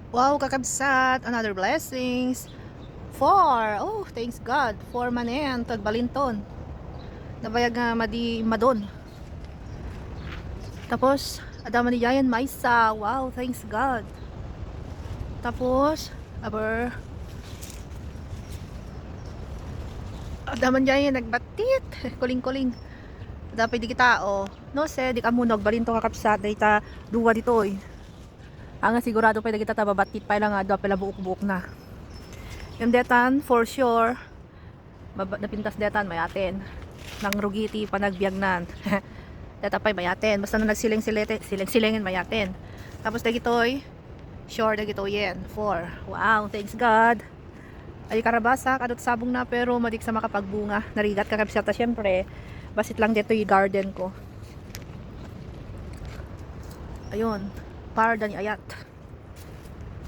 Wow, kakabsat, another blessings. Four. Oh, thanks God. Four manen, tagbalinton. Nabayag nga madi madon. Tapos, adaman ni Jayan Maisa. Wow, thanks God. Tapos, aber, adaman Jayan nagbatit. Kuling-kuling. Dapat di kita, oh. No, se, di ka mo nagbalinto kakabsat. Dahita, duwa dito, eh. Ang sigurado pa kita tababatit pa lang nga, dapat buok-buok na. Yung detan, for sure, napintas detan, mayatin. Nang rugiti, panagbiagnan. Datapay mayatin. Basta na nagsiling-silingin mayatin. Tapos dagitoy, sure dagitoy yen. 4. Wow, thanks God. Ay karabasa, kadot sabong na pero madik sa makapagbunga. Narigat kakabsata syempre. Basit lang dito yung garden ko. Ayun, parda ni ayat.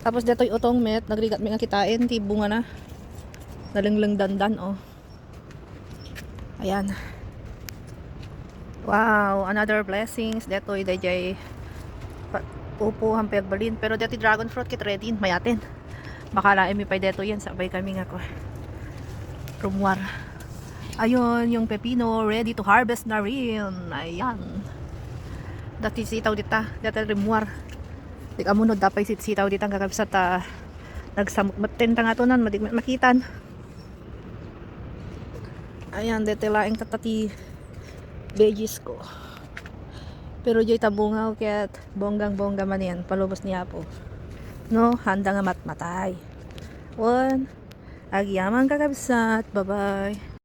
Tapos dito yung utong met, nagrigat may nga kitain, ti bunga na. Nalingling dandan, oh. Ayan. Wow, another blessings. Detoy dayjay upo hampir balin. Pero deti dragon fruit kit ready mayatin. Baka laim mi pay deto yan sabay kami nga ko. Rumwar. Ayun, yung pepino ready to harvest na rin. Ayan. Dati sitaw dita, dati rumwar. Di amunod dapay sitaw dita ang kakabsat nagsamot matin nga to nan makitan. Ayan, deti laing tatati veggies ko. Pero joy tabungaw kaya't bonggang-bongga man yan. Palubos niya po. No, handa nga matmatay. One, agyaman kakabsat. Bye-bye.